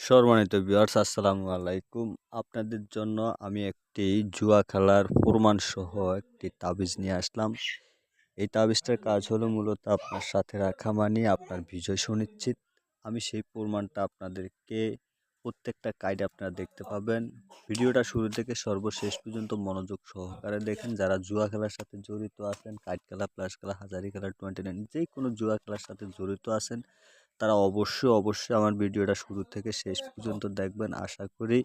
সম্মানিত ভিউয়ার্স, আসসালামু আলাইকুম। আপনাদের জন্য আমি একটি জুয়া খেলার প্রমাণ সহ একটি তাবিজ নিয়ে আসলাম। এই তাবিজটার কাজ হলো মূলত আপনার সাথে রাখা মানে আপনার বিজয় সুনিশ্চিত। আমি সেই প্রমাণটা আপনাদেরকে প্রত্যেকটা কাইডে আপনারা দেখতে পাবেন। ভিডিওটা শুরু থেকে সর্বশেষ পর্যন্ত মনোযোগ সহকারে দেখেন। যারা জুয়া খেলার সাথে জড়িত আছেন, কাইট খেলা, প্লাস খেলা, হাজারি খেলা, 29 যে কোনো জুয়া খেলার সাথে জড়িত আছেন, তারা অবশ্যই আমার ভিডিওটা শুরু থেকে শেষ পর্যন্ত দেখবেন। আশা করি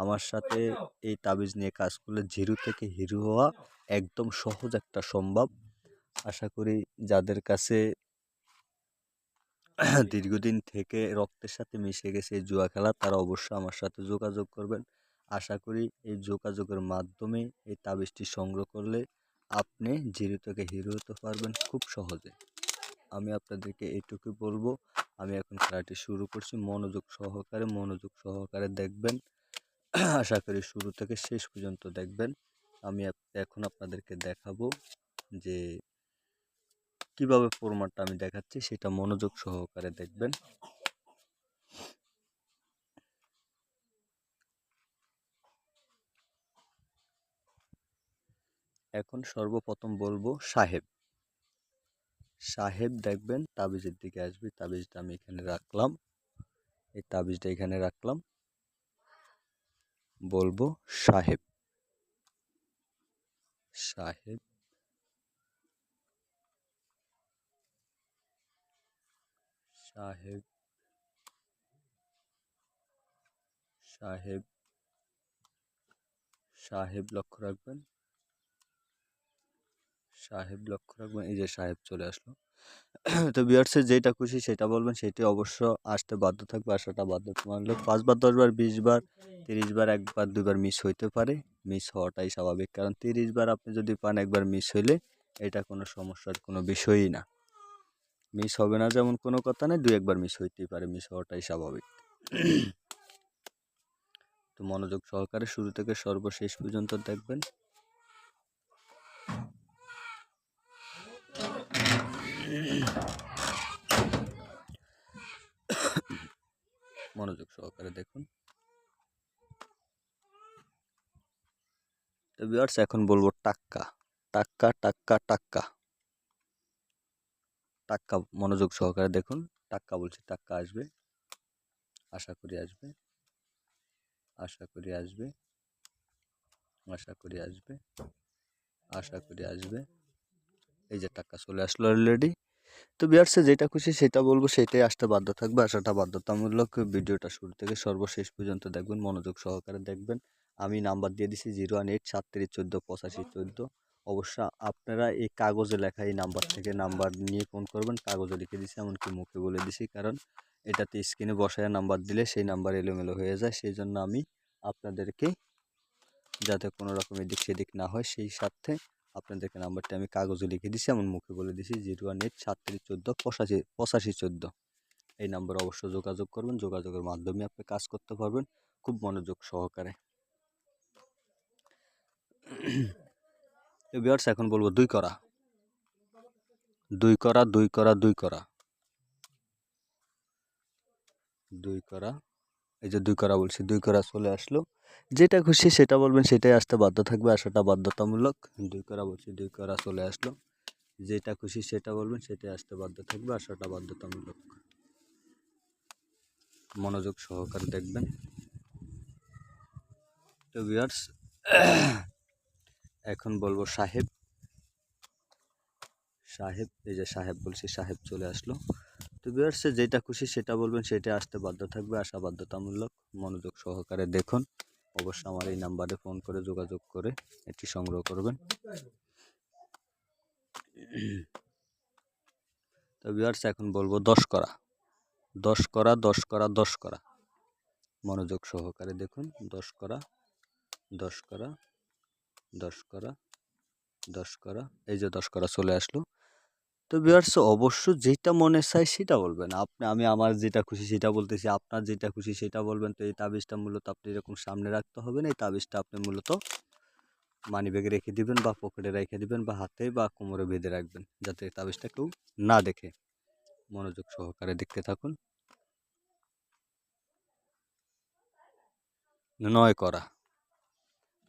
আমার সাথে এই তাবিজ নিয়ে কাজ করলে জিরো থেকে হিরো হওয়া একদম সহজ একটা সম্ভব। আশা করি যাদের কাছে দীর্ঘদিন থেকে রক্তের সাথে মিশে গেছে এই জুয়া খেলা, তারা অবশ্যই আমার সাথে যোগাযোগ করবেন। আশা করি এই যোগাযোগের মাধ্যমে এই তাবিজটি সংগ্রহ করলে আপনি জিরো থেকে হিরো হতে পারবেন খুব সহজে। আমি আপনাদেরকে এইটুকু বলবো। আমি এখন খেলাটি শুরু করছি। মনোযোগ সহকারে দেখবেন। আশা করি শুরু থেকে শেষ পর্যন্ত দেখবেন। আমি এখন আপনাদেরকে দেখাবো যে কিভাবে প্রমাণটা আমি দেখাচ্ছি, সেটা মনোযোগ সহকারে দেখবেন। এখন সর্বপ্রথম বলবো সাহেব। সাহেব দেখবেন, তাবিজের দিকে আসবে। তাবিজটা আমি এখানে রাখলাম। এই তাবিজটা এখানে রাখলাম। বলবো সাহেব। সাহেব, সাহেব, সাহেব, সাহেব লক্ষ্য রাখবেন। সাহেব লক্ষ্য রাখবেন। এই যে সাহেব চলে আসলো। তো ভিউয়ার্সের যেটা খুশি সেটা বলবেন, সেটি অবশ্য আসতে বাধ্য থাকবে, আসাটা বাধ্যতামূলক। 5 বার, 10 বার, 20 বার, 30 বার, একবার দুইবার মিস হইতে পারে। মিস হওয়াটাই স্বাভাবিক, কারণ 30 বার আপনি যদি পান, একবার মিস হইলে এটা কোনো সমস্যার কোনো বিষয়ই না। মিস হবে না যেমন কোনো কথা নেই, 2-1 বার মিস হইতেই পারে, মিস হওয়াটাই স্বাভাবিক। তো মনোযোগ সহকারে শুরু থেকে সর্বশেষ পর্যন্ত দেখবেন। মনোযোগ সহকারে দেখুন। তো ভিউয়ার্স, এখন বলবো টাক্কা। টাক্কা, টাক্কা, টাক্কা, টাক্কা। মনোযোগ সহকারে দেখুন। টাক্কা বলছি, টাক্কা আসবে। আশা করি আসবে। আশা করি আসবে। আশা করি আসবে। আশা করি আসবে। এই যে টাক্কা চলে আসলো অলরেডি। তো ভিউয়ার্স, যেটা খুশি সেটা বলবো, সেটাই আসতে বাধ্য থাকবে, আসাটা বাধ্যতামূলক। ভিডিওটা শুরু থেকে সর্বশেষ পর্যন্ত দেখবেন, মনোযোগ সহকারে দেখবেন। আমি নাম্বার দিয়ে দিছি 018 37 14 85 14। অবশ্য আপনারা এই কাগজে লেখা এই নাম্বার থেকে নাম্বার নিয়ে ফোন করবেন। কাগজে লিখে দিছি, এমনকি মুখে বলে দিছি, কারণ এটাতে স্ক্রিনে বসায় নাম্বার দিলে সেই নাম্বার এলোমেলো হয়ে যায়। সেই জন্য আমি আপনাদেরকে, যাতে কোনো রকম এদিক সেদিক না হয়, সেই সাথে আপনাদেরকে নাম্বারটা আমি কাগজে লিখে দিছি, এমন মুখে বলে দিছি 018 37 14 85 14। এই নাম্বার অবশ্যই যোগাযোগ করবেন। যোগাযোগের মাধ্যমে আপনি কাজ করতে পারবেন খুব মনোযোগ সহকারে। ভিউয়ার্স, এখন বলবো দুই করা। দুই করা, দুই করা, দুই করা, দুই করা। এই যে দুই করা বলছি, দুই করা চলে আসলো। যেটা খুশি সেটা বলবেন, সেটাই আসতে বাধ্য থাকবে, আসাটা বাধ্যতামূলক। দুই করা বলছি, দুই করা চলে আসলো। যেটা খুশি সেটা বলবেন, সেটাই আসতে বাধ্য থাকবে, আসাটা বাধ্যতামূলক। মনোযোগ সহকারে দেখবেন। তো ভিউয়ার্স, এখন বলবো সাহেব। সাহেব, এই যে সাহেব বলছি, সাহেব চলে আসলো। তো ভিউয়ার্স, যেটা খুশি সেটা বলবেন, সেটাই আসতে বাধ্য থাকবে, আসা বাধ্যতামূলক। মনোযোগ সহকারে দেখুন। অবশ্যই আমার এই নাম্বারে ফোন করে যোগাযোগ করে এটি সংগ্রহ করবেন। তো ভিউয়ার্স, এখন বলবো 10 করা। 10 করা, 10 করা, 10 করা। মনোযোগ সহকারে দেখুন। 10 করা, 10 করা, 10 করা, 10 করা। এই যে 10 করা চলে আসলো। তো ভিউয়ার্স, অবশ্য যেটা মনে চায় সেটা বলবেন। আমি আমার যেটা খুশি সেটা বলতেছি, আপনার যেটা খুশি সেটা বলবেন। তো এই তাবিজটা মূলত আপনি এরকম সামনে রাখতে হবে না। এই তাবিজটা আপনি মূলত মানিব্যাগে রেখে দিবেন, বা পকেটে রেখে দিবেন, বা হাতে বা কোমরে বেঁধে রাখবেন, যাতে এই তাবিজটা কেউ না দেখে। মনোযোগ সহকারে দেখতে থাকুন। নয় করা,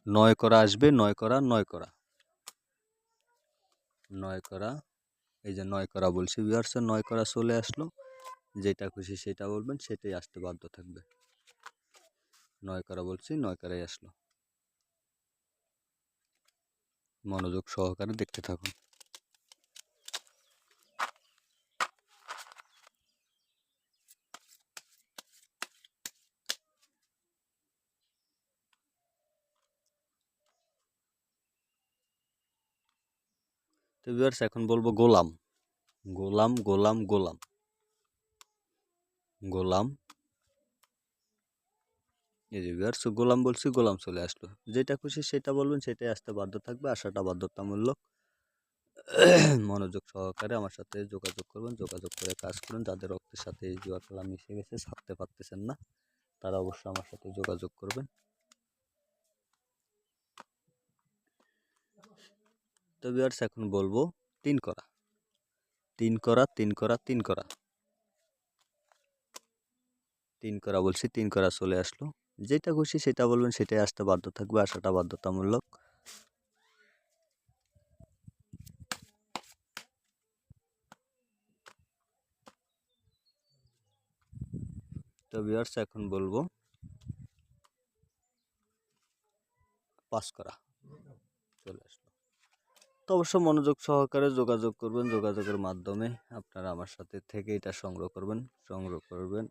নয় করা আসবে, নয় করা, নয় করা, নয় করা। এই যে নয় করা বলছি ভিউয়ার্স, নয় করা চলে আসলো। যেটা খুশি সেটা বলবেন, সেটাই আসতে বাধ্য থাকবে। নয় করা বলছি, নয় করাই আসলো। মনোযোগ সহকারে দেখতে থাকুন। তো ভিউয়ার্স এখন বলবো গোলাম, গোলাম, গোলাম, গোলাম, গোলাম। এই যে ভিউয়ার্স গোলাম বলছি, গোলাম চলে আসলো। যেটা খুশি সেটা বলবেন, সেটাই আসতে বাধ্য থাকবে, আসাটা বাধ্যতামূলক। মনোযোগ সহকারে আমার সাথে যোগাযোগ করবেন, যোগাযোগ করে কাজ করুন। যাদের রক্তের সাথে এই জুয়া খেলা মিশে গেছে, ছাড়তে পারতেছেন না, তারা অবশ্যই আমার সাথে যোগাযোগ করবেন। তো ভিউয়ার্স এখন বলবো তিন করা, তিন করা, তিন করা, তিন করা, তিন করা বলছি, তিন করা চলে আসলো। যেটা খুশি সেটা বলবেন, সেটাই আসতে বাধ্য থাকবে, আসাটা বাধ্যতামূলক। তো ভিউয়ার্স এখন বলবো পাস করা, চলে আসলো। তো অবশ্য মনোযোগ সহকারে যোগাযোগ করবেন, যোগাযোগের মাধ্যমে আপনারা আমার সাথে থেকে এটা সংগ্রহ করবেন, সংগ্রহ করবেন।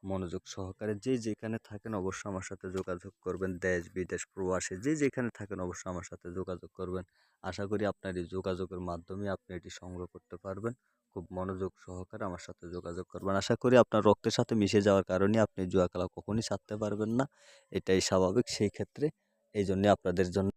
মনোযোগ সহকারে যে যেখানে থাকেন অবশ্যই আমার সাথে যোগাযোগ করবেন। দেশ বিদেশ প্রবাসে যে যেখানে থাকেন অবশ্যই আমার সাথে যোগাযোগ করবেন। আশা করি আপনার এই যোগাযোগের মাধ্যমে আপনি এটি সংগ্রহ করতে পারবেন। খুব মনোযোগ সহকারে আমার সাথে যোগাযোগ করবেন। আশা করি আপনার রক্তের সাথে মিশে যাওয়ার কারণে আপনি জুয়া খেলা কখনই ছাড়তে পারবেন না, এটাই স্বাভাবিক। সেই ক্ষেত্রে এই জন্য আপনাদের জন্য